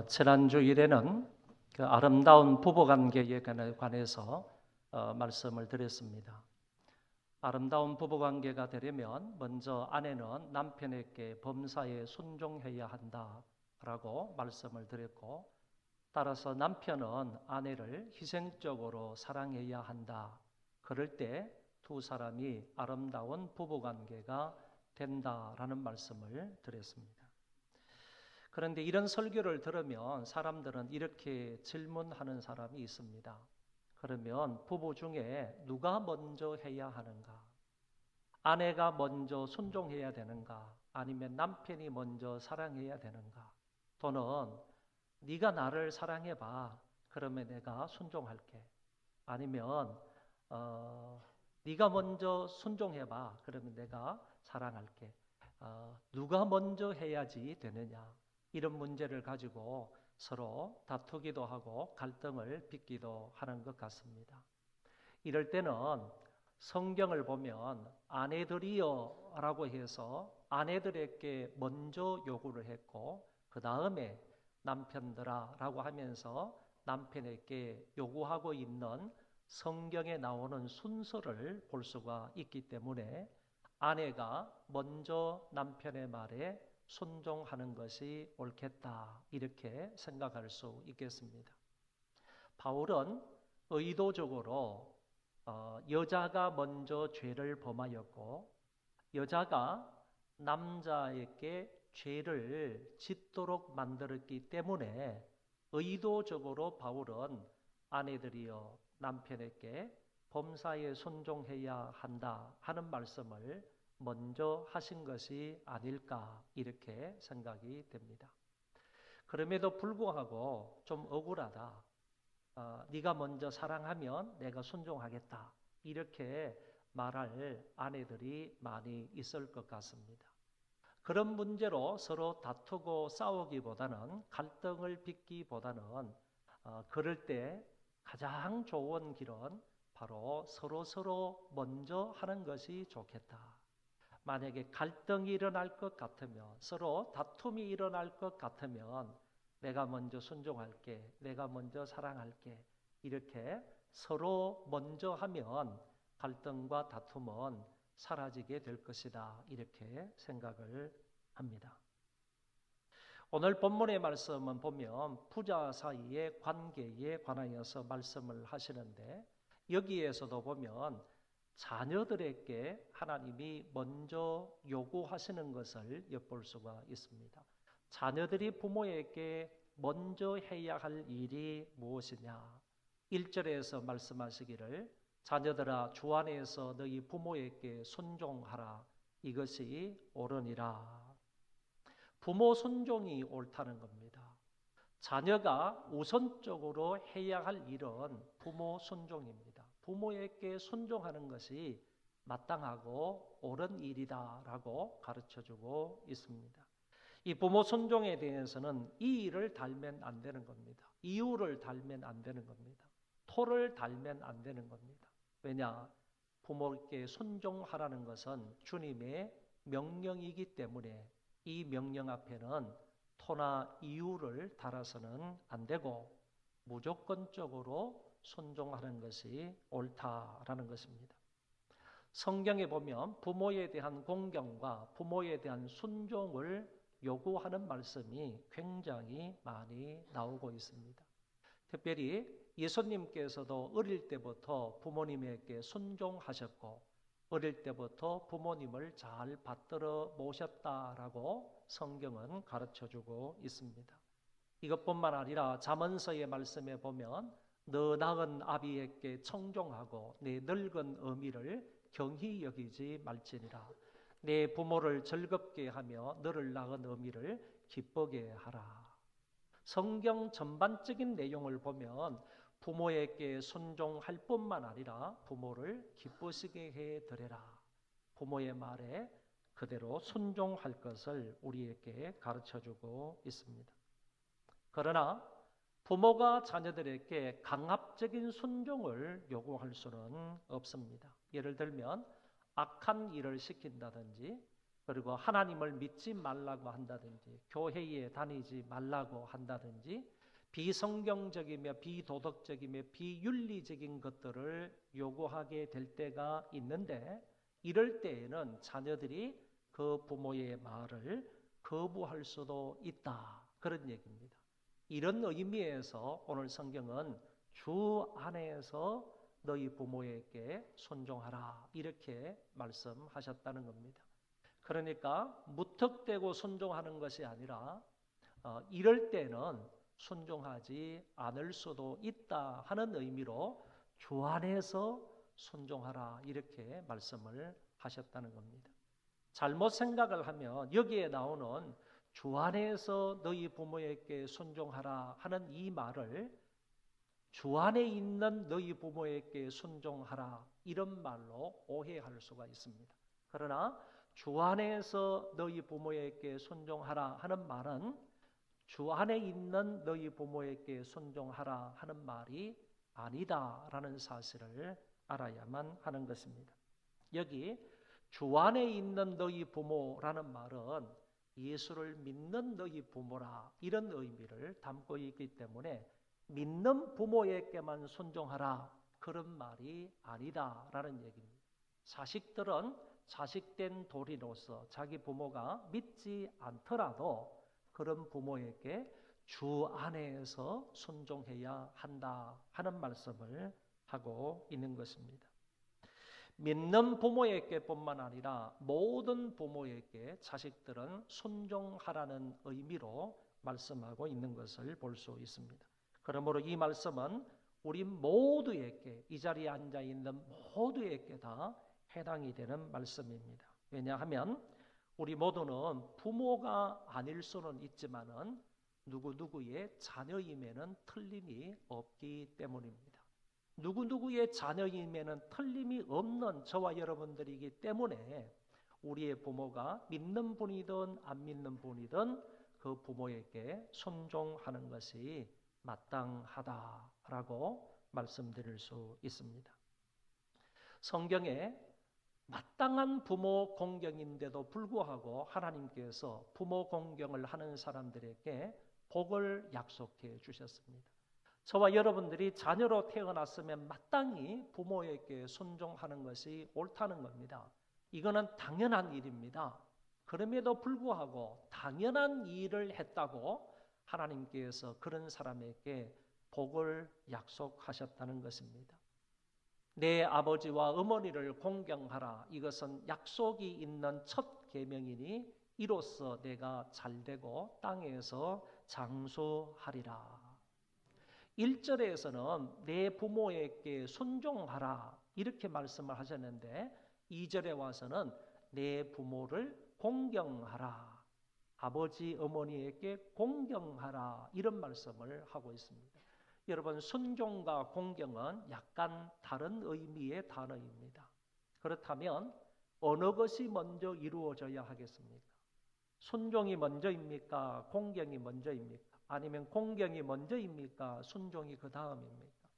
지난주 일에는 그 아름다운 부부관계에 관해서 말씀을 드렸습니다. 아름다운 부부관계가 되려면 먼저 아내는 남편에게 범사에 순종해야 한다라고 말씀을 드렸고, 따라서 남편은 아내를 희생적으로 사랑해야 한다. 그럴 때 두 사람이 아름다운 부부관계가 된다라는 말씀을 드렸습니다. 그런데 이런 설교를 들으면 사람들은 이렇게 질문하는 사람이 있습니다. 그러면 부부 중에 누가 먼저 해야 하는가? 아내가 먼저 순종해야 되는가? 아니면 남편이 먼저 사랑해야 되는가? 또는 네가 나를 사랑해봐. 그러면 내가 순종할게. 아니면 네가 먼저 순종해봐. 그러면 내가 사랑할게. 누가 먼저 해야지 되느냐? 이런 문제를 가지고 서로 다투기도 하고 갈등을 빚기도 하는 것 같습니다. 이럴 때는 성경을 보면 아내들이여 라고 해서 아내들에게 먼저 요구를 했고, 그 다음에 남편들아 라고 하면서 남편에게 요구하고 있는 성경에 나오는 순서를 볼 수가 있기 때문에 아내가 먼저 남편의 말에 순종하는 것이 옳겠다, 이렇게 생각할 수 있겠습니다. 바울은 의도적으로 여자가 먼저 죄를 범하였고 여자가 남자에게 죄를 짓도록 만들었기 때문에 의도적으로 바울은 아내들이여 남편에게 범사에 순종해야 한다 하는 말씀을 먼저 하신 것이 아닐까, 이렇게 생각이 됩니다. 그럼에도 불구하고 좀 억울하다. 네가 먼저 사랑하면 내가 순종하겠다. 이렇게 말할 아내들이 많이 있을 것 같습니다. 그런 문제로 서로 다투고 싸우기보다는, 갈등을 빚기보다는 그럴 때 가장 좋은 길은 바로 서로 먼저 하는 것이 좋겠다. 만약에 갈등이 일어날 것 같으면, 서로 다툼이 일어날 것 같으면 내가 먼저 순종할게, 내가 먼저 사랑할게, 이렇게 서로 먼저 하면 갈등과 다툼은 사라지게 될 것이다, 이렇게 생각을 합니다. 오늘 본문의 말씀은 보면 부자 사이의 관계에 관하여서 말씀을 하시는데, 여기에서도 보면 자녀들에게 하나님이 먼저 요구하시는 것을 엿볼 수가 있습니다. 자녀들이 부모에게 먼저 해야 할 일이 무엇이냐? 1절에서 말씀하시기를 자녀들아 주 안에서 너희 부모에게 순종하라. 이것이 옳으니라. 부모 순종이 옳다는 겁니다. 자녀가 우선적으로 해야 할 일은 부모 순종입니다. 부모에게 순종하는 것이 마땅하고 옳은 일이다라고 가르쳐주고 있습니다. 이 부모 순종에 대해서는 이의를 달면 안 되는 겁니다. 이유를 달면 안 되는 겁니다. 토를 달면 안 되는 겁니다. 왜냐? 부모에게 순종하라는 것은 주님의 명령이기 때문에 이 명령 앞에는 토나 이유를 달아서는 안 되고 무조건적으로 순종하는 것이 옳다라는 것입니다. 성경에 보면 부모에 대한 공경과 부모에 대한 순종을 요구하는 말씀이 굉장히 많이 나오고 있습니다. 특별히 예수님께서도 어릴 때부터 부모님에게 순종하셨고 어릴 때부터 부모님을 잘 받들어 모셨다라고 성경은 가르쳐주고 있습니다. 이것뿐만 아니라 잠언서의 말씀에 보면 너 낳은 아비에게 청종하고 내 늙은 어미를 경히 여기지 말지니라. 내 부모를 즐겁게 하며 너를 낳은 어미를 기쁘게 하라. 성경 전반적인 내용을 보면 부모에게 순종할 뿐만 아니라 부모를 기쁘시게 해드려라. 부모의 말에 그대로 순종할 것을 우리에게 가르쳐주고 있습니다. 그러나 부모가 자녀들에게 강압적인 순종을 요구할 수는 없습니다. 예를 들면 악한 일을 시킨다든지 그리고 하나님을 믿지 말라고 한다든지 교회에 다니지 말라고 한다든지 비성경적이며 비도덕적이며 비윤리적인 것들을 요구하게 될 때가 있는데 이럴 때에는 자녀들이 그 부모의 말을 거부할 수도 있다. 그런 얘기입니다. 이런 의미에서 오늘 성경은 주 안에서 너희 부모에게 순종하라 이렇게 말씀하셨다는 겁니다. 그러니까 무턱대고 순종하는 것이 아니라 이럴 때는 순종하지 않을 수도 있다 하는 의미로 주 안에서 순종하라 이렇게 말씀을 하셨다는 겁니다. 잘못 생각을 하면 여기에 나오는 주 안에서 너희 부모에게 순종하라 하는 이 말을 주 안에 있는 너희 부모에게 순종하라 이런 말로 오해할 수가 있습니다. 그러나 주 안에서 너희 부모에게 순종하라 하는 말은 주 안에 있는 너희 부모에게 순종하라 하는 말이 아니다라는 사실을 알아야만 하는 것입니다. 여기 주 안에 있는 너희 부모라는 말은 예수를 믿는 너희 부모라 이런 의미를 담고 있기 때문에 믿는 부모에게만 순종하라 그런 말이 아니다라는 얘기입니다. 자식들은 자식된 도리로서 자기 부모가 믿지 않더라도 그런 부모에게 주 안에서 순종해야 한다 하는 말씀을 하고 있는 것입니다. 믿는 부모에게뿐만 아니라 모든 부모에게 자식들은 순종하라는 의미로 말씀하고 있는 것을 볼 수 있습니다. 그러므로 이 말씀은 우리 모두에게 이 자리에 앉아 있는 모두에게 다 해당이 되는 말씀입니다. 왜냐하면 우리 모두는 부모가 아닐 수는 있지만은 누구누구의 자녀임에는 틀림이 없기 때문입니다. 누구누구의 자녀임에는 틀림이 없는 저와 여러분들이기 때문에 우리의 부모가 믿는 분이든 안 믿는 분이든 그 부모에게 순종하는 것이 마땅하다라고 말씀드릴 수 있습니다. 성경에 마땅한 부모 공경인데도 불구하고 하나님께서 부모 공경을 하는 사람들에게 복을 약속해 주셨습니다. 저와 여러분들이 자녀로 태어났으면 마땅히 부모에게 순종하는 것이 옳다는 겁니다. 이거는 당연한 일입니다. 그럼에도 불구하고 당연한 일을 했다고 하나님께서 그런 사람에게 복을 약속하셨다는 것입니다. 내 아버지와 어머니를 공경하라. 이것은 약속이 있는 첫 계명이니 이로써 내가 잘되고 땅에서 장수하리라. 1절에서는 내 부모에게 순종하라 이렇게 말씀을 하셨는데 2절에 와서는 내 부모를 공경하라. 아버지 어머니에게 공경하라 이런 말씀을 하고 있습니다. 여러분 순종과 공경은 약간 다른 의미의 단어입니다. 그렇다면 어느 것이 먼저 이루어져야 하겠습니까? 순종이 먼저입니까? 공경이 먼저입니까? 아니면 공경이 먼저입니까? 순종이 그 다음입니까?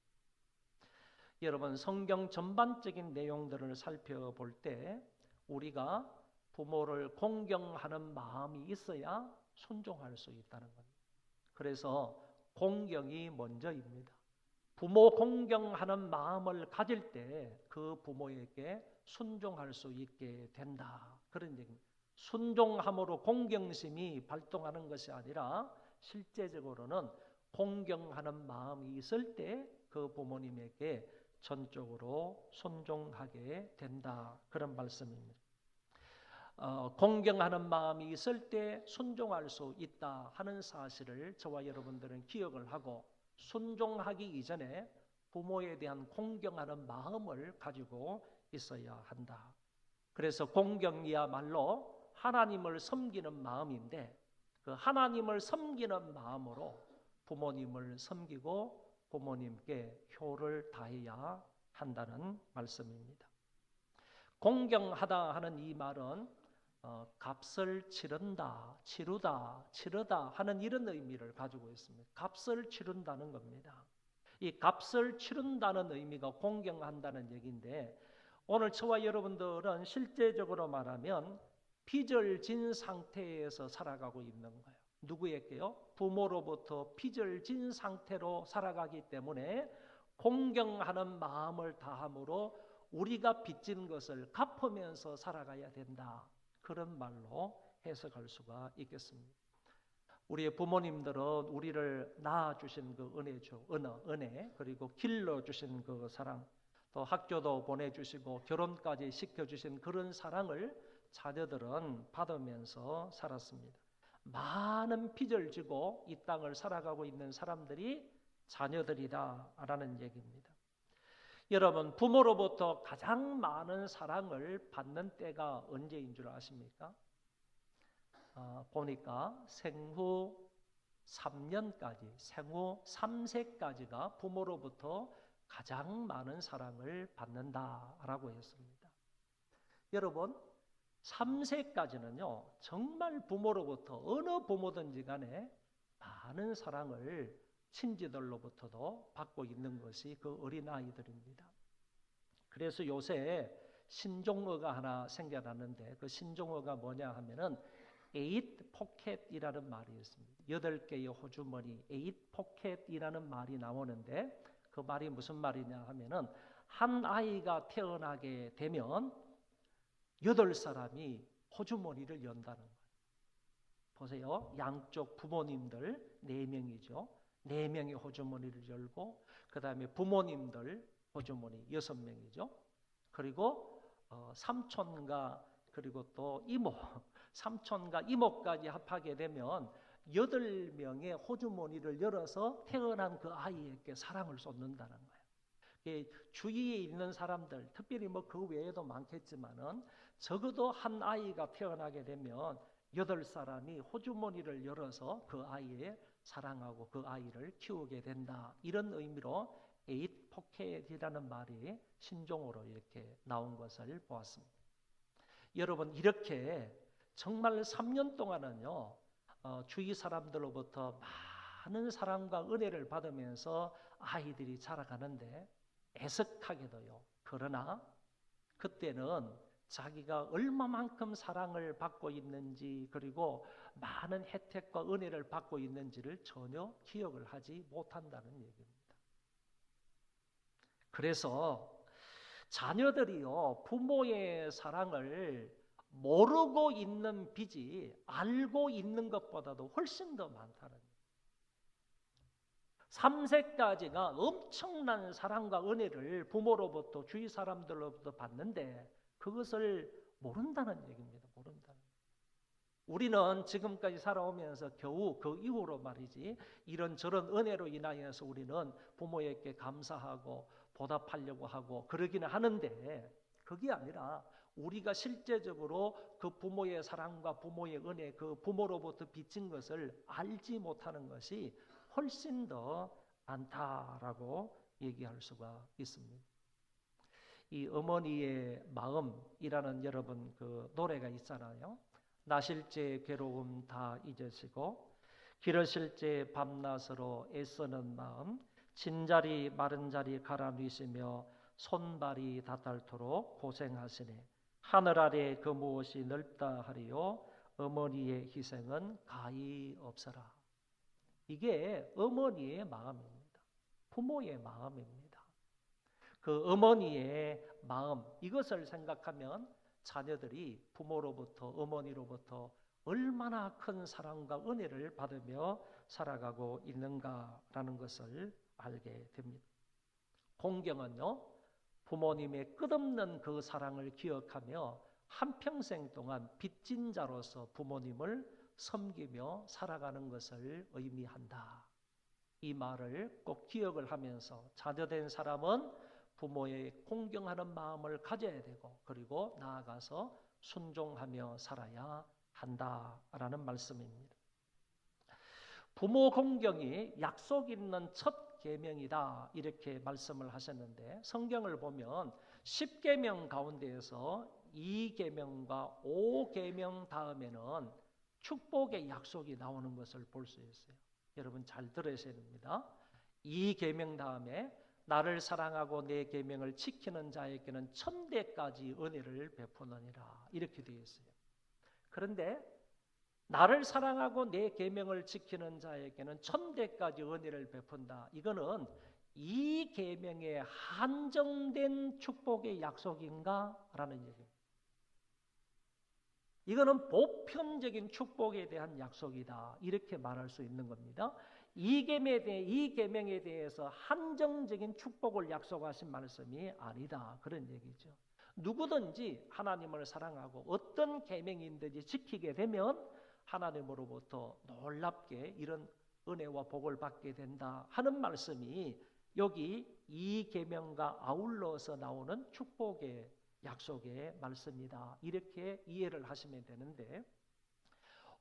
여러분 성경 전반적인 내용들을 살펴볼 때 우리가 부모를 공경하는 마음이 있어야 순종할 수 있다는 겁니다. 그래서 공경이 먼저입니다. 부모 공경하는 마음을 가질 때 그 부모에게 순종할 수 있게 된다. 그런 얘기입니다. 순종함으로 공경심이 발동하는 것이 아니라 실제적으로는 공경하는 마음이 있을 때 그 부모님에게 전적으로 순종하게 된다. 그런 말씀입니다. 공경하는 마음이 있을 때 순종할 수 있다 하는 사실을 저와 여러분들은 기억을 하고 순종하기 이전에 부모에 대한 공경하는 마음을 가지고 있어야 한다. 그래서 공경이야말로 하나님을 섬기는 마음인데 그 하나님을 섬기는 마음으로 부모님을 섬기고 부모님께 효를 다해야 한다는 말씀입니다. 공경하다 하는 이 말은 값을 치른다, 치르다 하는 이런 의미를 가지고 있습니다. 값을 치른다는 겁니다. 이 값을 치른다는 의미가 공경한다는 얘기인데 오늘 저와 여러분들은 실제적으로 말하면 빚을 진 상태에서 살아가고 있는 거예요. 누구에게요? 부모로부터 빚을 진 상태로 살아가기 때문에 공경하는 마음을 다함으로 우리가 빚진 것을 갚으면서 살아가야 된다. 그런 말로 해석할 수가 있겠습니다. 우리의 부모님들은 우리를 낳아주신 그 은혜, 그리고 길러주신 그 사랑, 또 학교도 보내주시고 결혼까지 시켜주신 그런 사랑을 자녀들은 받으면서 살았습니다. 많은 빚을 지고 이 땅을 살아가고 있는 사람들이 자녀들이다라는 얘기입니다. 여러분, 부모로부터 가장 많은 사랑을 받는 때가 언제인 줄 아십니까? 보니까 생후 3년까지, 생후 3세까지가 부모로부터 가장 많은 사랑을 받는다라고 했습니다. 여러분, 3세까지는요, 정말 부모로부터 어느 부모든지 간에 많은 사랑을 친지들로부터도 받고 있는 것이 그 어린아이들입니다. 그래서 요새 신종어가 하나 생겨났는데 그 신종어가 뭐냐 하면은 에잇 포켓이라는 말이 있습니다. 8개의 호주머니, 에잇 포켓이라는 말이 나오는데 그 말이 무슨 말이냐 하면은 한 아이가 태어나게 되면 8사람이 호주머니를 연다는 거예요. 보세요. 양쪽 부모님들 4명이죠. 4명의 호주머니를 열고 그 다음에 부모님들 호주머니 6명이죠. 그리고 삼촌과 그리고 또 이모, 삼촌과 이모까지 합하게 되면 8명의 호주머니를 열어서 태어난 그 아이에게 사랑을 쏟는다는 거예요. 주위에 있는 사람들, 특별히 뭐 그 외에도 많겠지만은 적어도 한 아이가 태어나게 되면 8사람이 호주머니를 열어서 그 아이의 사랑하고 그 아이를 키우게 된다. 이런 의미로 에잇 포켓이라는 말이 신종어로 이렇게 나온 것을 보았습니다. 여러분, 이렇게 정말 3년 동안은요, 주위 사람들로부터 많은 사랑과 은혜를 받으면서 아이들이 자라가는데 애석하게도요. 그러나 그때는 자기가 얼마만큼 사랑을 받고 있는지 그리고 많은 혜택과 은혜를 받고 있는지를 전혀 기억을 하지 못한다는 얘기입니다. 그래서 자녀들이요, 부모의 사랑을 모르고 있는 빚이 알고 있는 것보다도 훨씬 더 많다는 거예요. 3세까지가 엄청난 사랑과 은혜를 부모로부터 주위 사람들로부터 받는데 그것을 모른다는 얘기입니다. 모른다는. 우리는 지금까지 살아오면서 겨우 그 이후로 말이지 이런저런 은혜로 인하여서 우리는 부모에게 감사하고 보답하려고 하고 그러기는 하는데 그게 아니라 우리가 실제적으로 그 부모의 사랑과 부모의 은혜, 그 부모로부터 빚진 것을 알지 못하는 것이 훨씬 더 많다라고 얘기할 수가 있습니다. 이 어머니의 마음이라는 여러분 그 노래가 있잖아요. 나실 제 괴로움 다 잊으시고 기르실 제 밤낮으로 애쓰는 마음 진자리 마른 자리 갈아 누이시며 손발이 닿도록 고생하시네. 하늘 아래 그 무엇이 넓다 하리요 어머니의 희생은 가히 없어라. 이게 어머니의 마음입니다. 부모의 마음입니다. 그 어머니의 마음 이것을 생각하면 자녀들이 부모로부터 어머니로부터 얼마나 큰 사랑과 은혜를 받으며 살아가고 있는가라는 것을 알게 됩니다. 공경은요 부모님의 끝없는 그 사랑을 기억하며 한평생 동안 빚진 자로서 부모님을 섬기며 살아가는 것을 의미한다. 이 말을 꼭 기억을 하면서 자녀된 사람은 부모의 공경하는 마음을 가져야 되고 그리고 나아가서 순종하며 살아야 한다라는 말씀입니다. 부모 공경이 약속 있는 첫 계명이다 이렇게 말씀을 하셨는데 성경을 보면 10계명 가운데에서 2계명과 5계명 다음에는 축복의 약속이 나오는 것을 볼 수 있어요. 여러분 잘 들으셔야 됩니다. 2계명 다음에 나를 사랑하고 내 계명을 지키는 자에게는 천대까지 은혜를 베푸느니라 이렇게 되어 있어요. 그런데 나를 사랑하고 내 계명을 지키는 자에게는 천대까지 은혜를 베푼다. 이거는 이 계명에 한정된 축복의 약속인가? 라는 얘기입니다. 이거는 보편적인 축복에 대한 약속이다. 이렇게 말할 수 있는 겁니다. 이 계명에 대해서 한정적인 축복을 약속하신 말씀이 아니다. 그런 얘기죠. 누구든지 하나님을 사랑하고 어떤 계명인든지 지키게 되면 하나님으로부터 놀랍게 이런 은혜와 복을 받게 된다 하는 말씀이 여기 이 계명과 아울러서 나오는 축복의 약속의 말씀이다. 이렇게 이해를 하시면 되는데,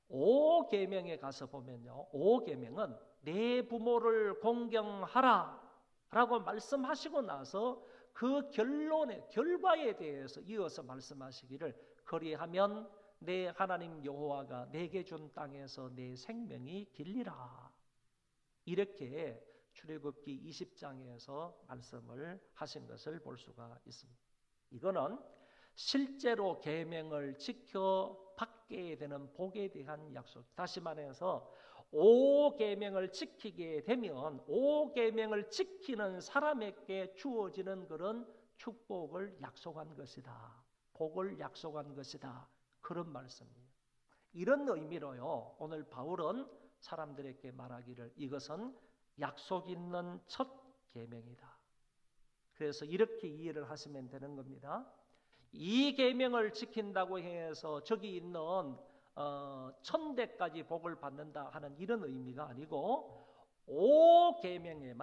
5계명에 가서 보면요, 5계명은 내 부모를 공경하라 라고 말씀하시고 나서 그 결과에 대해서 이어서 말씀하시기를, 그리하면 내 하나님 여호와가 내게 준 땅에서 내 생명이 길리라. 이렇게 출애굽기 20장에서 말씀을 하신 것을 볼 수가 있습니다. 이거는 실제로 계명을 지켜 받게 되는 복에 대한 약속. 다시 말해서 5계명을 지키게 되면 5계명을 지키는 사람에게 주어지는 그런 축복을 약속한 것이다. 복을 약속한 것이다. 그런 말씀이에요. 이런 의미로요, 오늘 바울은 사람들에게 말하기를 이것은 약속 있는 첫 계명이다. 그래서 이렇게 이해를 하시면 되는 겁니다. 이 계명을 지킨다고 해서 저기 있는 천대까지 복을 받는다 하는 이런 의미가 아니고 5계명에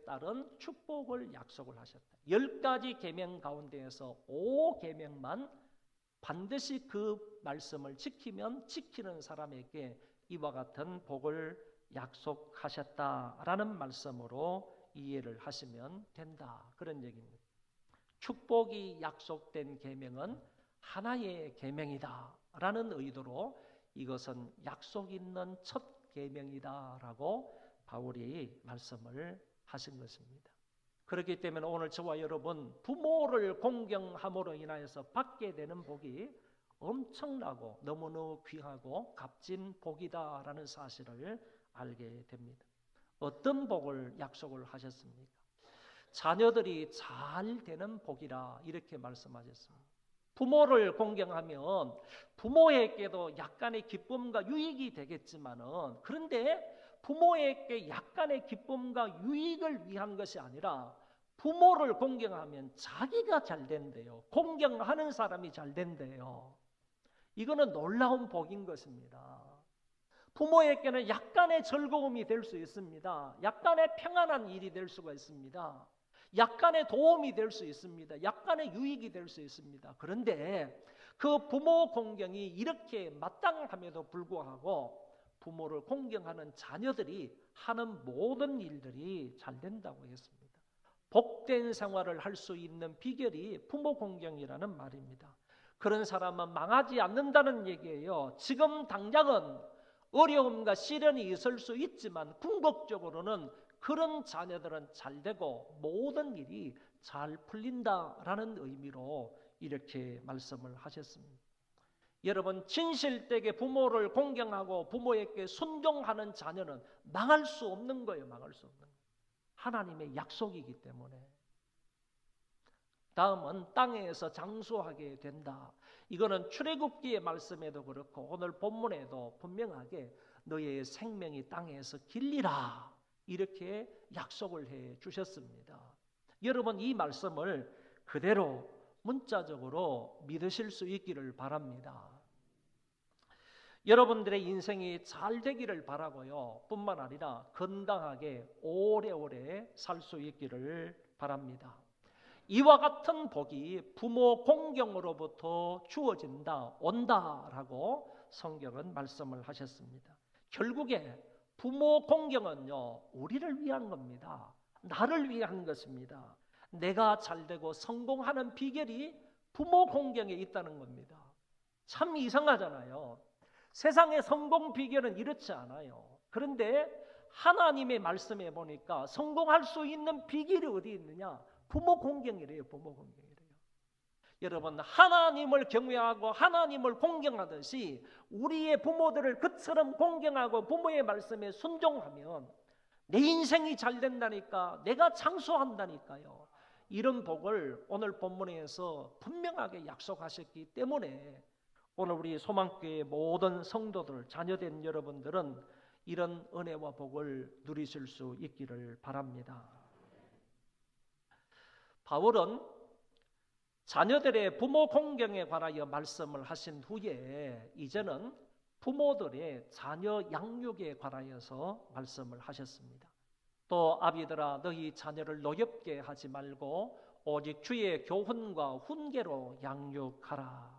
따른 축복을 약속을 하셨다. 10가지 계명 가운데에서 5계명만 반드시 그 말씀을 지키면 지키는 사람에게 이와 같은 복을 약속하셨다라는 말씀으로 이해를 하시면 된다. 그런 얘기입니다. 축복이 약속된 계명은 하나의 계명이다라는 의도로 이것은 약속 있는 첫 계명이다라고 바울이 말씀을 하신 것입니다. 그렇기 때문에 오늘 저와 여러분 부모를 공경함으로 인하여서 받게 되는 복이 엄청나고 너무너무 귀하고 값진 복이다라는 사실을 알게 됩니다. 어떤 복을 약속을 하셨습니까? 자녀들이 잘 되는 복이라 이렇게 말씀하셨습니다. 부모를 공경하면 부모에게도 약간의 기쁨과 유익이 되겠지만은, 그런데 부모에게 약간의 기쁨과 유익을 위한 것이 아니라 부모를 공경하면 자기가 잘 된대요. 공경하는 사람이 잘 된대요. 이거는 놀라운 복인 것입니다. 부모에게는 약간의 즐거움이 될 수 있습니다. 약간의 평안한 일이 될 수가 있습니다. 약간의 도움이 될 수 있습니다. 약간의 유익이 될 수 있습니다. 그런데 그 부모 공경이 이렇게 마땅함에도 불구하고 부모를 공경하는 자녀들이 하는 모든 일들이 잘 된다고 했습니다. 복된 생활을 할 수 있는 비결이 부모 공경이라는 말입니다. 그런 사람은 망하지 않는다는 얘기예요. 지금 당장은 어려움과 시련이 있을 수 있지만 궁극적으로는 그런 자녀들은 잘 되고 모든 일이 잘 풀린다라는 의미로 이렇게 말씀을 하셨습니다. 여러분, 진실되게 부모를 공경하고 부모에게 순종하는 자녀는 망할 수 없는 거예요. 망할 수 없는 거예요. 하나님의 약속이기 때문에. 다음은 땅에서 장수하게 된다. 이거는 출애굽기의 말씀에도 그렇고 오늘 본문에도 분명하게 너의 생명이 땅에서 길리라 이렇게 약속을 해 주셨습니다. 여러분, 이 말씀을 그대로 문자적으로 믿으실 수 있기를 바랍니다. 여러분들의 인생이 잘 되기를 바라고요. 뿐만 아니라 건강하게 오래오래 살 수 있기를 바랍니다. 이와 같은 복이 부모 공경으로부터 주어진다, 온다라고 성경은 말씀을 하셨습니다. 결국에 부모 공경은요, 우리를 위한 겁니다. 나를 위한 것입니다. 내가 잘되고 성공하는 비결이 부모 공경에 있다는 겁니다. 참 이상하잖아요. 세상의 성공 비결은 이렇지 않아요. 그런데 하나님의 말씀에 보니까 성공할 수 있는 비결이 어디 있느냐? 부모 공경이래요. 부모 공경이래요. 여러분, 하나님을 경외하고 하나님을 공경하듯이 우리의 부모들을 그처럼 공경하고 부모의 말씀에 순종하면 내 인생이 잘 된다니까, 내가 장수한다니까요. 이런 복을 오늘 본문에서 분명하게 약속하셨기 때문에 오늘 우리 소망교회 모든 성도들, 자녀된 여러분들은 이런 은혜와 복을 누리실 수 있기를 바랍니다. 바울은 자녀들의 부모 공경에 관하여 말씀을 하신 후에 이제는 부모들의 자녀 양육에 관하여서 말씀을 하셨습니다. 또 아비들아, 너희 자녀를 노엽게 하지 말고 오직 주의 교훈과 훈계로 양육하라.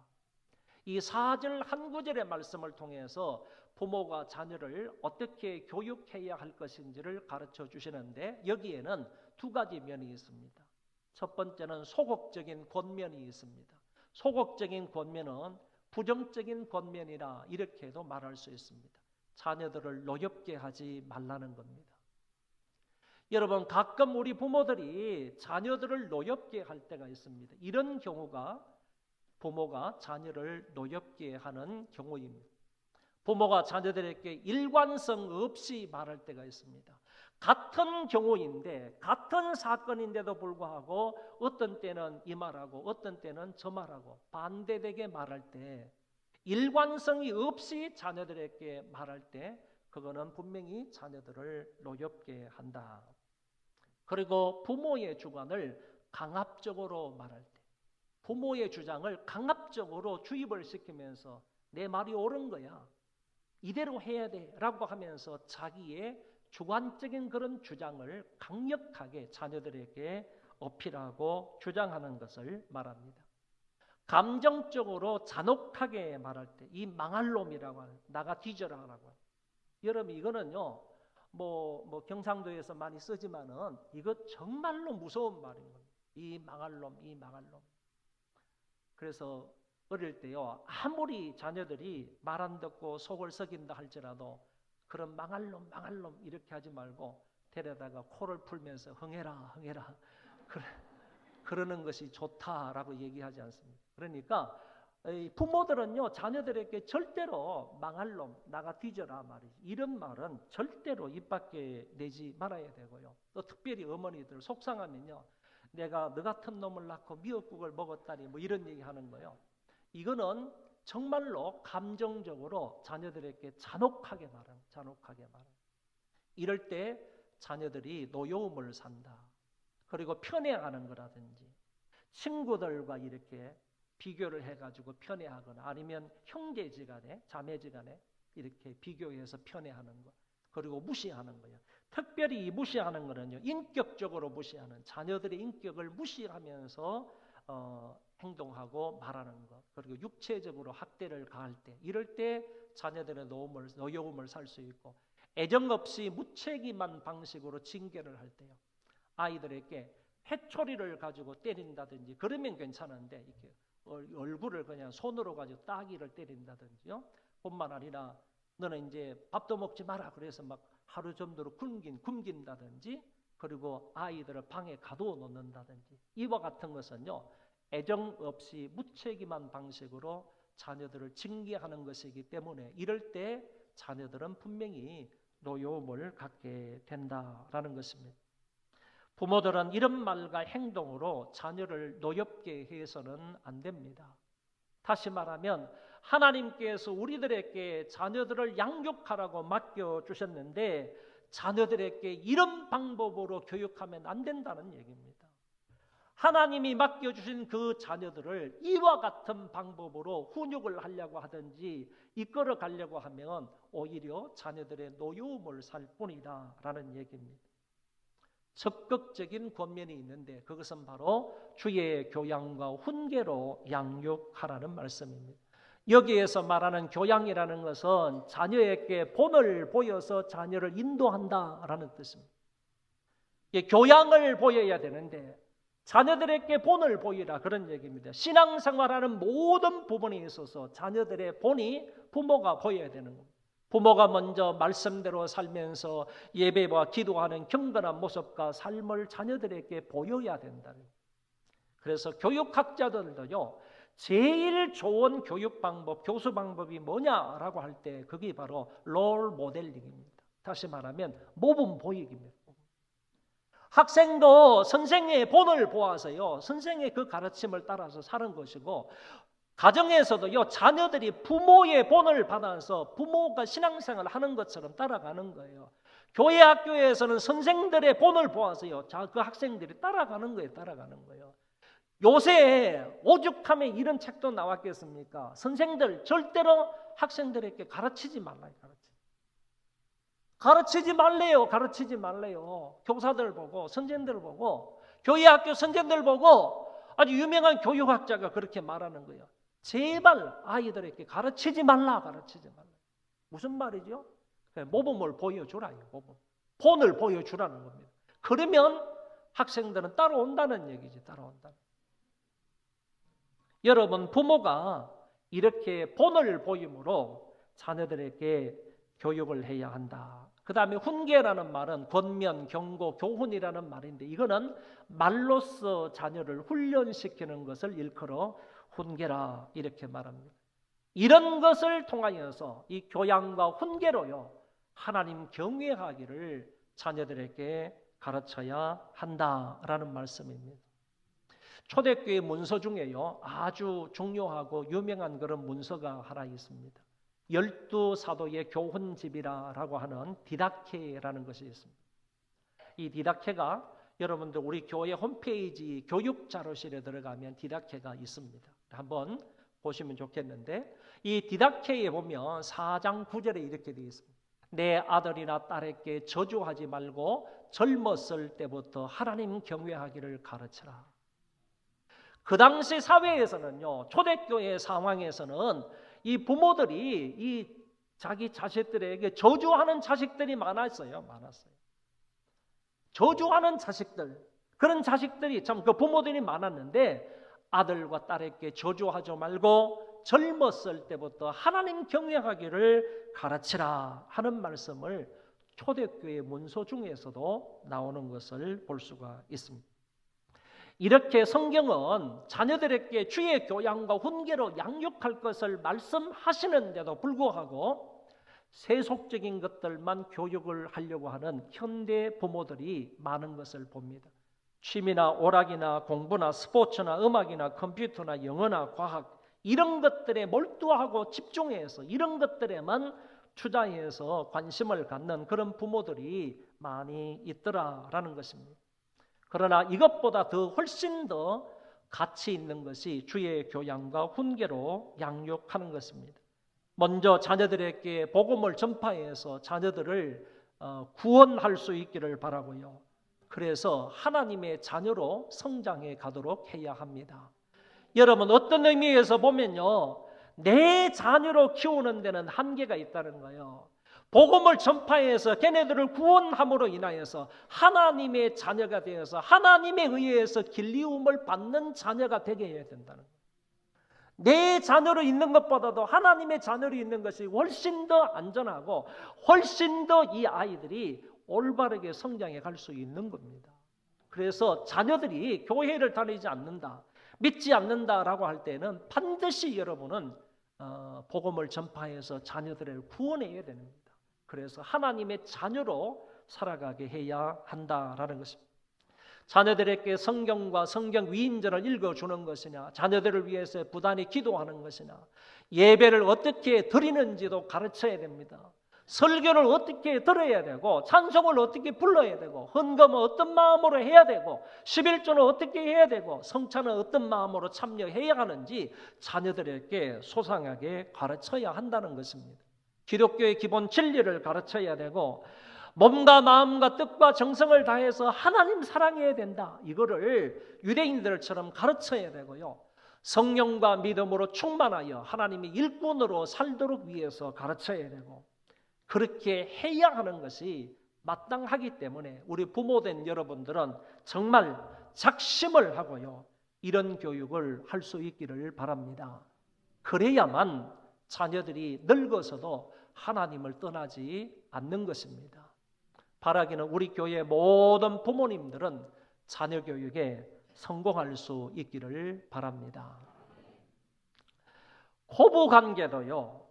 이 4절 한 구절의 말씀을 통해서 부모가 자녀를 어떻게 교육해야 할 것인지를 가르쳐 주시는데, 여기에는 두 가지 면이 있습니다. 첫 번째는 소극적인 권면이 있습니다. 소극적인 권면은 부정적인 권면이라 이렇게도 말할 수 있습니다. 자녀들을 노엽게 하지 말라는 겁니다. 여러분, 가끔 우리 부모들이 자녀들을 노엽게 할 때가 있습니다. 이런 경우가 부모가 자녀를 노엽게 하는 경우입니다. 부모가 자녀들에게 일관성 없이 말할 때가 있습니다. 같은 경우인데, 같은 사건인데도 불구하고 어떤 때는 이 말하고 어떤 때는 저 말하고 반대되게 말할 때, 일관성이 없이 자녀들에게 말할 때 그거는 분명히 자녀들을 노엽게 한다. 그리고 부모의 주관을 강압적으로 말할 때, 부모의 주장을 강압적으로 주입을 시키면서 내 말이 옳은 거야, 이대로 해야 돼 라고 하면서 자기의 주관적인 그런 주장을 강력하게 자녀들에게 어필하고 주장하는 것을 말합니다. 감정적으로 잔혹하게 말할 때 이 망할 놈이라고 하는, 나가 뒤져라라고 하는. 여러분, 이거는요 뭐 경상도에서 많이 쓰지만은 이거 정말로 무서운 말인 겁니다. 이 망할 놈, 이 망할 놈. 그래서 어릴 때요, 아무리 자녀들이 말 안 듣고 속을 썩인다 할지라도 그런 망할 놈 이렇게 하지 말고 데려다가 코를 풀면서 흥해라 그러는 것이 좋다라고 얘기하지 않습니까? 그러니까 부모들은요, 자녀들에게 절대로 망할 놈, 나가 뒤져라 말이지, 이런 말은 절대로 입 밖에 내지 말아야 되고요. 또 특별히 어머니들 속상하면요, 내가 너 같은 놈을 낳고 미역국을 먹었다니 뭐 이런 얘기 하는 거예요. 이거는 정말로 감정적으로 자녀들에게 잔혹하게 말하는. 이럴 때 자녀들이 노여움을 산다. 그리고 편애하는 거라든지 친구들과 이렇게 비교를 해가지고 편애하거나 아니면 형제지간에 자매지간에 이렇게 비교해서 편애하는 것, 그리고 무시하는 거예요. 특별히 이 무시하는 거는요, 인격적으로 무시하는, 자녀들의 인격을 무시하면서 행동하고 말하는 것, 그리고 육체적으로 학대를 가할 때, 이럴 때 자녀들의 노여움을 살 수 있고, 애정 없이 무책임한 방식으로 징계를 할 때요, 아이들에게 회초리를 가지고 때린다든지 그러면 괜찮은데, 이렇게 얼굴을 그냥 손으로 가지고 따귀를 때린다든지요, 뿐만 아니라 너는 이제 밥도 먹지 마라 그래서 막 하루 정도로 굶긴다든지, 그리고 아이들을 방에 가두어 놓는다든지, 이와 같은 것은요, 애정 없이 무책임한 방식으로 자녀들을 징계하는 것이기 때문에 이럴 때 자녀들은 분명히 노여움을 갖게 된다라는 것입니다. 부모들은 이런 말과 행동으로 자녀를 노엽게 해서는 안 됩니다. 다시 말하면 하나님께서 우리들에게 자녀들을 양육하라고 맡겨주셨는데 자녀들에게 이런 방법으로 교육하면 안 된다는 얘기입니다. 하나님이 맡겨주신 그 자녀들을 이와 같은 방법으로 훈육을 하려고 하든지 이끌어 가려고 하면 오히려 자녀들의 노여움을 살 뿐이다 라는 얘기입니다. 적극적인 권면이 있는데 그것은 바로 주의 교양과 훈계로 양육하라는 말씀입니다. 여기에서 말하는 교양이라는 것은 자녀에게 본을 보여서 자녀를 인도한다라는 뜻입니다. 교양을 보여야 되는데 자녀들에게 본을 보이라 그런 얘기입니다. 신앙생활하는 모든 부분에 있어서 자녀들의 본이 부모가 보여야 되는 겁니다. 부모가 먼저 말씀대로 살면서 예배와 기도하는 경건한 모습과 삶을 자녀들에게 보여야 된다는 거예요. 그래서 교육학자들도요, 제일 좋은 교육 방법, 교수 방법이 뭐냐라고 할 때 그게 바로 롤 모델링입니다. 다시 말하면 모범 보이기입니다. 학생도 선생의 본을 보아서요, 선생의 그 가르침을 따라서 사는 것이고, 가정에서도요, 자녀들이 부모의 본을 받아서 부모가 신앙생활을 하는 것처럼 따라가는 거예요. 교회 학교에서는 선생들의 본을 보아서요, 그 학생들이 따라가는 거예요. 요새 오죽하면 이런 책도 나왔겠습니까? 선생들 절대로 학생들에게 가르치지 말라요. 가르치지 말래요. 교사들 보고, 선생들 보고, 교회 학교 선생들 보고 아주 유명한 교육학자가 그렇게 말하는 거예요. 제발 아이들에게 가르치지 말라. 무슨 말이죠? 모범을 보여주라요. 본을 보여주라는 겁니다. 그러면 학생들은 따라온다는 얘기지. 여러분, 부모가 이렇게 본을 보임으로 자녀들에게 교육을 해야 한다. 그 다음에 훈계라는 말은 권면, 경고, 교훈이라는 말인데, 이거는 말로써 자녀를 훈련시키는 것을 일컬어 훈계라 이렇게 말합니다. 이런 것을 통하여서 이 교양과 훈계로요, 하나님 경외하기를 자녀들에게 가르쳐야 한다라는 말씀입니다. 초대교회 문서 중에요, 아주 중요하고 유명한 그런 문서가 하나 있습니다. 12사도의 교훈집이라고 하는 디다케라는 것이 있습니다. 이 디다케가 여러분들 우리 교회 홈페이지 교육자료실에 들어가면 디다케가 있습니다. 한번 보시면 좋겠는데, 이 디다케에 보면 4장 9절에 이렇게 되어 있습니다. 내 아들이나 딸에게 저주하지 말고 젊었을 때부터 하나님 경외하기를 가르쳐라. 그 당시 사회에서는요, 초대교회 상황에서는 이 부모들이 이 자기 자식들에게 저주하는 자식들이 많았어요. 저주하는 자식들, 그런 자식들이 참 그 부모들이 많았는데, 아들과 딸에게 저주하지 말고 젊었을 때부터 하나님 경외하기를 가르치라 하는 말씀을 초대교회 문서 중에서도 나오는 것을 볼 수가 있습니다. 이렇게 성경은 자녀들에게 주의 교양과 훈계로 양육할 것을 말씀하시는데도 불구하고 세속적인 것들만 교육을 하려고 하는 현대 부모들이 많은 것을 봅니다. 취미나 오락이나 공부나 스포츠나 음악이나 컴퓨터나 영어나 과학, 이런 것들에 몰두하고 집중해서 이런 것들에만 투자해서 관심을 갖는 그런 부모들이 많이 있더라라는 것입니다. 그러나 이것보다 훨씬 더 가치 있는 것이 주의 교양과 훈계로 양육하는 것입니다. 먼저 자녀들에게 복음을 전파해서 자녀들을 구원할 수 있기를 바라고요. 그래서 하나님의 자녀로 성장해 가도록 해야 합니다. 여러분, 어떤 의미에서 보면요, 내 자녀로 키우는 데는 한계가 있다는 거예요. 복음을 전파해서 걔네들을 구원함으로 인하여서 하나님의 자녀가 되어서 하나님에 의해서 길리움을 받는 자녀가 되게 해야 된다는 거예요. 내 자녀로 있는 것보다도 하나님의 자녀로 있는 것이 훨씬 더 안전하고 훨씬 더 이 아이들이 올바르게 성장해 갈 수 있는 겁니다. 그래서 자녀들이 교회를 다니지 않는다, 믿지 않는다라고 할 때는 반드시 여러분은 복음을 전파해서 자녀들을 구원해야 됩니다. 그래서 하나님의 자녀로 살아가게 해야 한다라는 것입니다. 자녀들에게 성경과 성경 위인전을 읽어주는 것이냐, 자녀들을 위해서 부단히 기도하는 것이냐, 예배를 어떻게 드리는지도 가르쳐야 됩니다. 설교를 어떻게 들어야 되고, 찬송을 어떻게 불러야 되고, 헌금은 어떤 마음으로 해야 되고, 11조는 어떻게 해야 되고, 성찬은 어떤 마음으로 참여해야 하는지 자녀들에게 소상하게 가르쳐야 한다는 것입니다. 기독교의 기본 진리를 가르쳐야 되고, 몸과 마음과 뜻과 정성을 다해서 하나님 사랑해야 된다, 이거를 유대인들처럼 가르쳐야 되고요, 성령과 믿음으로 충만하여 하나님의 일꾼으로 살도록 위해서 가르쳐야 되고, 그렇게 해야 하는 것이 마땅하기 때문에 우리 부모된 여러분들은 정말 작심을 하고요, 이런 교육을 할 수 있기를 바랍니다. 그래야만 자녀들이 늙어서도 하나님을 떠나지 않는 것입니다. 바라기는 우리 교회 모든 부모님들은 자녀 교육에 성공할 수 있기를 바랍니다. 고부 관계도요,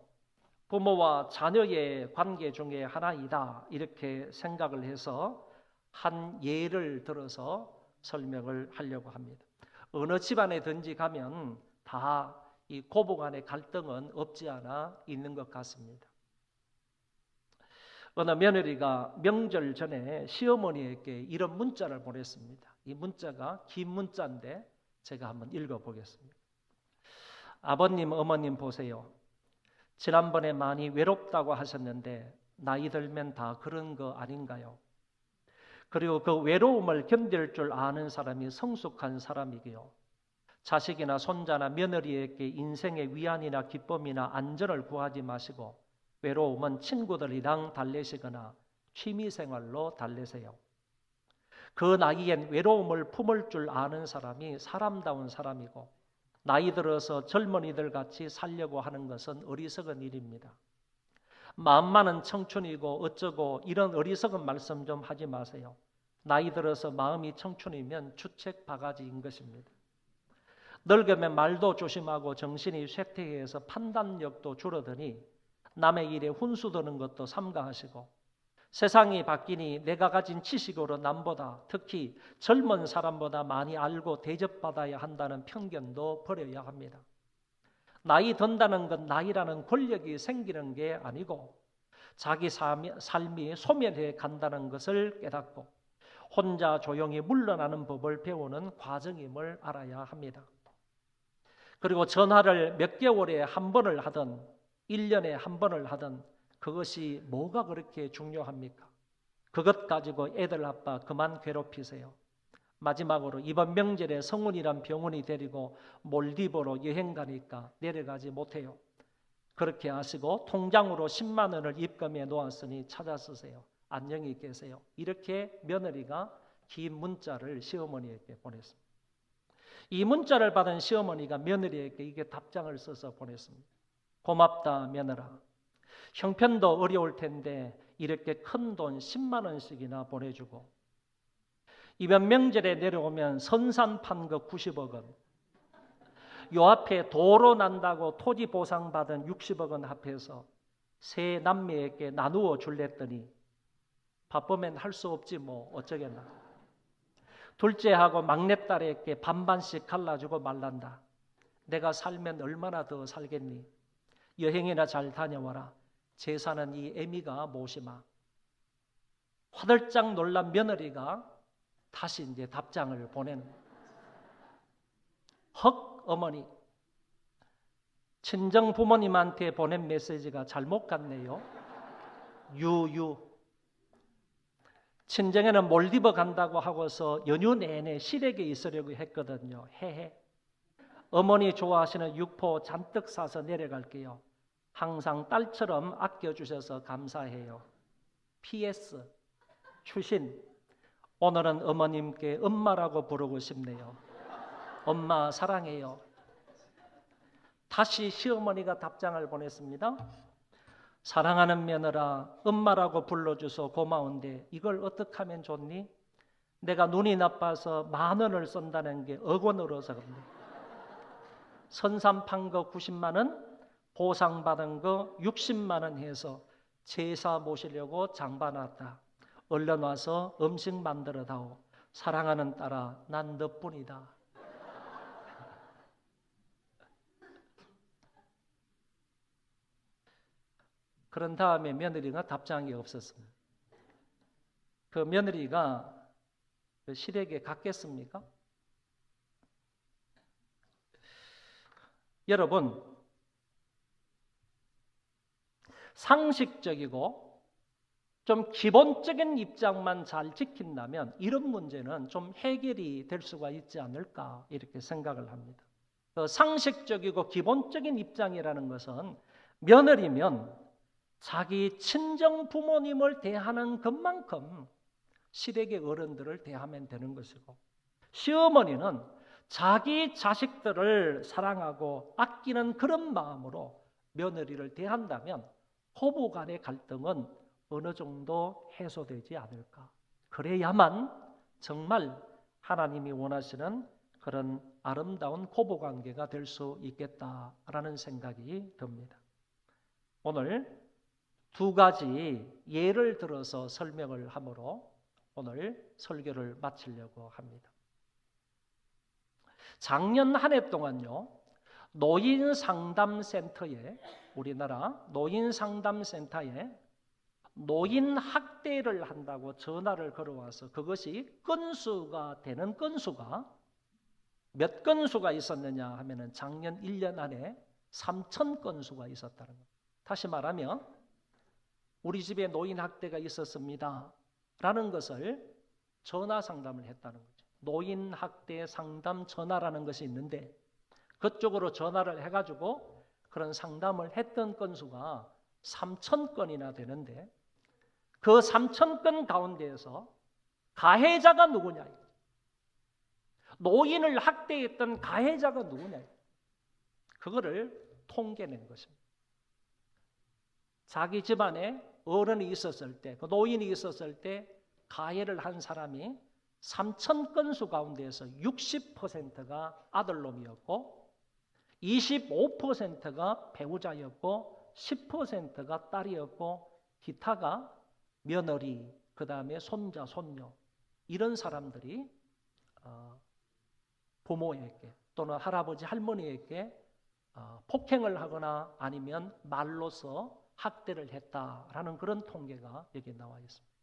부모와 자녀의 관계 중에 하나이다 이렇게 생각을 해서 한 예를 들어서 설명을 하려고 합니다. 어느 집안에든지 가면 다 이 고부 간의 갈등은 없지 않아 있는 것 같습니다. 어느 며느리가 명절 전에 시어머니에게 이런 문자를 보냈습니다. 이 문자가 긴 문자인데 제가 한번 읽어보겠습니다. 아버님, 어머님 보세요. 지난번에 많이 외롭다고 하셨는데 나이 들면 다 그런 거 아닌가요? 그리고 그 외로움을 견딜 줄 아는 사람이 성숙한 사람이고요. 자식이나 손자나 며느리에게 인생의 위안이나 기쁨이나 안전을 구하지 마시고 외로움은 친구들이랑 달래시거나 취미생활로 달래세요. 그 나이엔 외로움을 품을 줄 아는 사람이 사람다운 사람이고 나이 들어서 젊은이들 같이 살려고 하는 것은 어리석은 일입니다. 마음만은 청춘이고 어쩌고 이런 어리석은 말씀 좀 하지 마세요. 나이 들어서 마음이 청춘이면 주책 바가지인 것입니다. 늙으면 말도 조심하고 정신이 쇠퇴해서 판단력도 줄어드니 남의 일에 훈수 두는 것도 삼가하시고 세상이 바뀌니 내가 가진 지식으로 남보다 특히 젊은 사람보다 많이 알고 대접받아야 한다는 편견도 버려야 합니다. 나이 든다는 건 나이라는 권력이 생기는 게 아니고 자기 삶이 소멸해 간다는 것을 깨닫고 혼자 조용히 물러나는 법을 배우는 과정임을 알아야 합니다. 그리고 전화를 몇 개월에 한 번을 하든 1년에 한 번을 하든 그것이 뭐가 그렇게 중요합니까? 그것 가지고 애들 아빠 그만 괴롭히세요. 마지막으로 이번 명절에 성훈이란 병원이 데리고 몰디브로 여행 가니까 내려가지 못해요. 그렇게 하시고 통장으로 10만 원을 입금해 놓았으니 찾아 쓰세요. 안녕히 계세요. 이렇게 며느리가 긴 문자를 시어머니에게 보냈습니다. 이 문자를 받은 시어머니가 며느리에게 이게 답장을 써서 보냈습니다. 고맙다 며느라. 형편도 어려울 텐데 이렇게 큰 돈 10만 원씩이나 보내주고 이번 명절에 내려오면 선산 판 거 90억 원, 요 앞에 도로 난다고 토지 보상 받은 60억 원 합해서 세 남매에게 나누어 줄랬더니 바쁘면 할 수 없지 뭐 어쩌겠나. 둘째하고 막내딸에게 반반씩 갈라주고 말란다. 내가 살면 얼마나 더 살겠니? 여행이나 잘 다녀와라. 제사는 이 애미가 모시마. 화들짝 놀란 며느리가 다시 이제 답장을 보내는 헉 어머니 친정 부모님한테 보낸 메시지가 잘못 갔네요. 유유 친정에는 몰디브 간다고 하고서 연휴 내내 시댁에 있으려고 했거든요. 헤헤. 어머니 좋아하시는 육포 잔뜩 사서 내려갈게요. 항상 딸처럼 아껴주셔서 감사해요. PS 추신 오늘은 어머님께 엄마라고 부르고 싶네요. 엄마 사랑해요. 다시 시어머니가 답장을 보냈습니다. 사랑하는 며느라 엄마라고 불러줘서 고마운데 이걸 어떻게 하면 좋니? 내가 눈이 나빠서 10,000원을 쓴다는 게 억원으로서 그런데 선산 판 거 90만 원 보상받은 거 60만 원 해서 제사 모시려고 장봐놨다. 얼른 와서 음식 만들어 다오. 사랑하는 딸아 난 너뿐이다. 그런 다음에 며느리가 답장이 없었습니다. 그 며느리가 그 시댁에 갔겠습니까? 여러분, 상식적이고 좀 기본적인 입장만 잘 지킨다면 이런 문제는 좀 해결이 될 수가 있지 않을까 이렇게 생각을 합니다. 그 상식적이고 기본적인 입장이라는 것은 며느리면 자기 친정 부모님을 대하는 것만큼 시댁의 어른들을 대하면 되는 것이고 시어머니는 자기 자식들을 사랑하고 아끼는 그런 마음으로 며느리를 대한다면 부부 간의 갈등은 어느 정도 해소되지 않을까. 그래야만 정말 하나님이 원하시는 그런 아름다운 고부관계가 될 수 있겠다라는 생각이 듭니다. 오늘 두 가지 예를 들어서 설명을 함으로 오늘 설교를 마치려고 합니다. 작년 한 해 동안요, 노인상담센터에, 우리나라 노인상담센터에 노인 학대를 한다고 전화를 걸어와서 그것이 건수가 되는 건수가 몇 건수가 있었느냐 하면은 작년 1년 안에 3,000 건수가 있었다는 겁니다. 다시 말하면 우리 집에 노인 학대가 있었습니다 라는 것을 전화 상담을 했다는 거죠. 노인 학대 상담 전화라는 것이 있는데 그쪽으로 전화를 해가지고 그런 상담을 했던 건수가 3,000건이나 되는데 그 3,000건 가운데에서 가해자가 누구냐, 노인을 학대했던 가해자가 누구냐, 그거를 통계낸 것입니다. 자기 집안에 어른이 있었을 때, 그 노인이 있었을 때 가해를 한 사람이 3,000건수 가운데에서 60%가 아들놈이었고 25%가 배우자였고 10%가 딸이었고 기타가 며느리, 그 다음에 손자, 손녀, 이런 사람들이 부모에게 또는 할아버지, 할머니에게 폭행을 하거나 아니면 말로서 학대를 했다라는 그런 통계가 여기 나와 있습니다.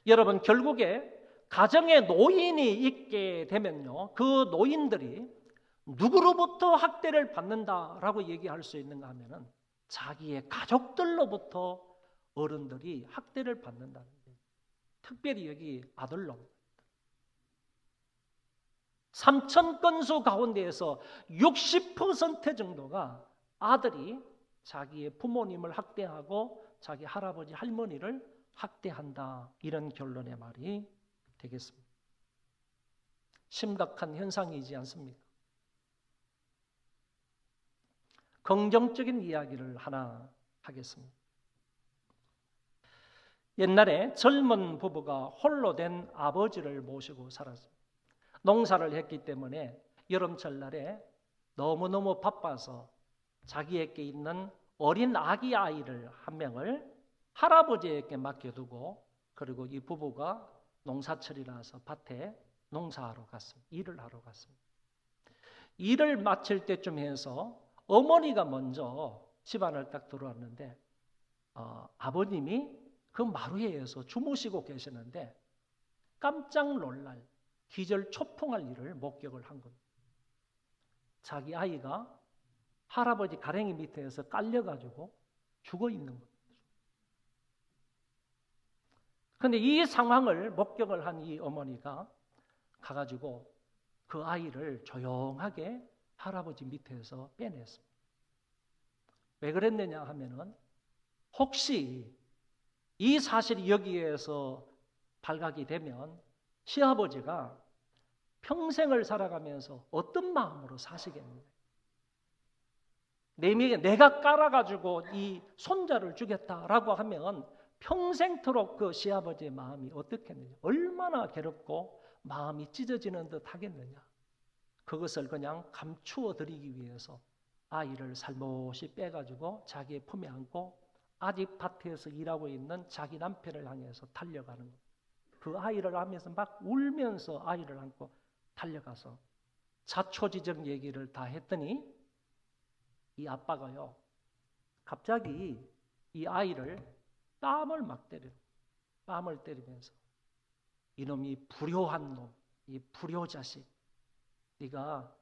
여러분, 결국에 가정에 노인이 있게 되면요, 그 노인들이 누구로부터 학대를 받는다라고 얘기할 수 있는가 하면은 자기의 가족들로부터 어른들이 학대를 받는다는 거예요. 특별히 여기 아들놈. 3,000건수 가운데에서 60% 정도가 아들이 자기의 부모님을 학대하고 자기 할아버지, 할머니를 학대한다, 이런 결론의 말이 되겠습니다. 심각한 현상이지 않습니까? 긍정적인 이야기를 하나 하겠습니다. 옛날에 젊은 부부가 홀로 된 아버지를 모시고 살았습니다. 농사를 했기 때문에 여름철 날에 너무너무 바빠서 자기에게 있는 어린 아기 아이를 한 명을 할아버지에게 맡겨두고, 그리고 이 부부가 농사철이라서 밭에 농사하러 갔습니다. 일을 하러 갔습니다. 일을 마칠 때쯤 해서 어머니가 먼저 집안을 딱 들어왔는데 아버님이 그 마루에서 주무시고 계시는데 깜짝 놀랄, 기절 초풍할 일을 목격을 한 겁니다. 자기 아이가 할아버지 가랭이 밑에서 깔려가지고 죽어 있는 겁니다. 그런데 이 상황을 목격을 한 이 어머니가 가가지고 그 아이를 조용하게 할아버지 밑에서 빼냈습니다. 왜 그랬느냐 하면은 혹시 이 사실이 여기에서 발각이 되면 시아버지가 평생을 살아가면서 어떤 마음으로 사시겠느냐. 내가 깔아가지고 이 손자를 주겠다라고 하면 평생토록 그 시아버지의 마음이 어떻겠느냐. 얼마나 괴롭고 마음이 찢어지는 듯 하겠느냐. 그것을 그냥 감추어 드리기 위해서 아이를 살못이 빼가지고 자기의 품에 안고 아직 밭에서 일하고 있는 자기 남편을 향해서 달려가는 거예요. 그 아이를 하면서 막 울면서 아이를 안고 달려가서 자초지정 얘기를 다 했더니 이 아빠가요, 갑자기 이 아이를 뺨을 막 때려요. 뺨을 때리면서 이놈이 불효한 놈, 이 불효자식, 네가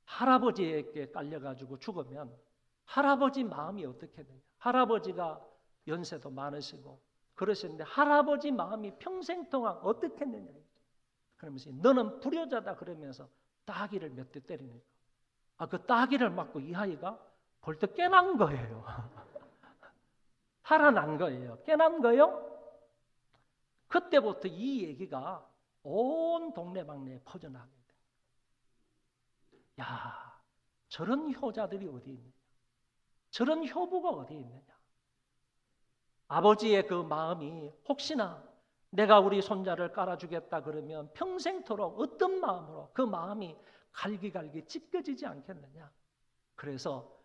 할아버지에게 깔려가지고 죽으면 할아버지 마음이 어떻게 되냐. 할아버지가 연세도 많으시고 그러시는데 할아버지 마음이 평생 동안 어떻겠느냐. 그러면서 너는 불효자다 그러면서 따귀를 몇 대 때리니까 그 따귀를 맞고 이 아이가 벌떡 깨난 거예요. 살아난 거예요. 깨난 거예요. 그때부터 이 얘기가 온 동네방네에 퍼져나가게 됩니다. 야, 저런 효자들이 어디 있느냐. 저런 효부가 어디 있느냐. 아버지의 그 마음이 혹시나 내가 우리 손자를 깔아주겠다 그러면 평생토록 어떤 마음으로 그 마음이 갈기갈기 찢겨지지 않겠느냐. 그래서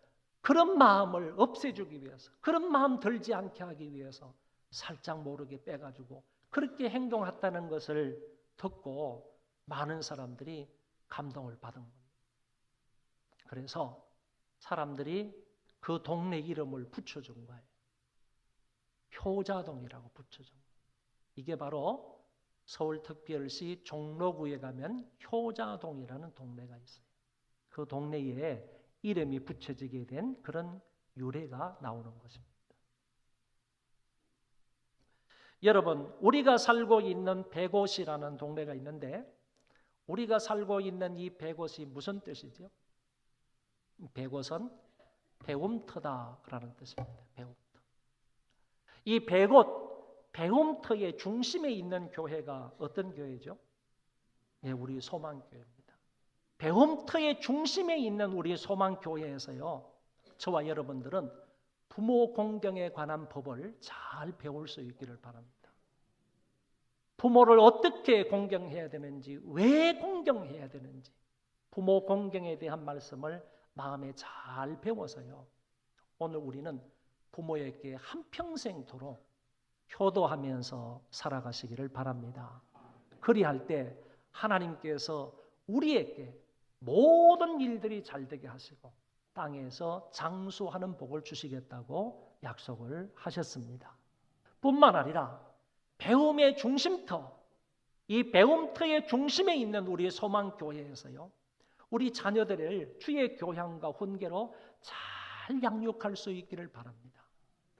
그런 마음을 없애주기 위해서, 그런 마음 들지 않게 하기 위해서 살짝 모르게 빼가지고 그렇게 행동했다는 것을 듣고 많은 사람들이 감동을 받은 겁니다. 그래서 사람들이 그 동네 이름을 붙여준 거예요. 효자동이라고 붙여준 거예요. 이게 바로 서울특별시 종로구에 가면 효자동이라는 동네가 있어요. 그 동네에 이름이 붙여지게 된 그런 유래가 나오는 것입니다. 여러분, 우리가 살고 있는 백옷이라는 동네가 있는데 우리가 살고 있는 이 백옷이 무슨 뜻이죠? 백옷은 배움터다라는 뜻입니다. 배움터. 이 백옷, 배움터의 중심에 있는 교회가 어떤 교회죠? 예, 우리 소망교회입니다. 배움터의 중심에 있는 우리 소망교회에서요, 저와 여러분들은 부모 공경에 관한 법을 잘 배울 수 있기를 바랍니다. 부모를 어떻게 공경해야 되는지, 왜 공경해야 되는지, 부모 공경에 대한 말씀을 마음에 잘 배워서요, 오늘 우리는 부모에게 한평생토록 효도하면서 살아가시기를 바랍니다. 그리할 때 하나님께서 우리에게 모든 일들이 잘 되게 하시고 땅에서 장수하는 복을 주시겠다고 약속을 하셨습니다. 뿐만 아니라 배움의 중심터, 이 배움터의 중심에 있는 우리 소망교회에서요, 우리 자녀들을 주의 교양과 훈계로 잘 양육할 수 있기를 바랍니다.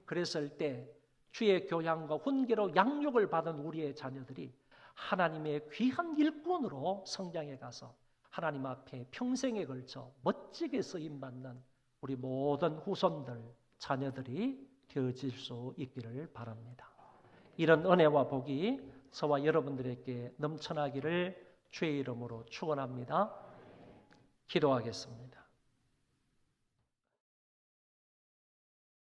그랬을 때 주의 교양과 훈계로 양육을 받은 우리의 자녀들이 하나님의 귀한 일꾼으로 성장해 가서 하나님 앞에 평생에 걸쳐 멋지게 쓰임받는 우리 모든 후손들, 자녀들이 되어질 수 있기를 바랍니다. 이런 은혜와 복이 저와 여러분들에게 넘쳐나기를 주의 이름으로 축원합니다. 기도하겠습니다.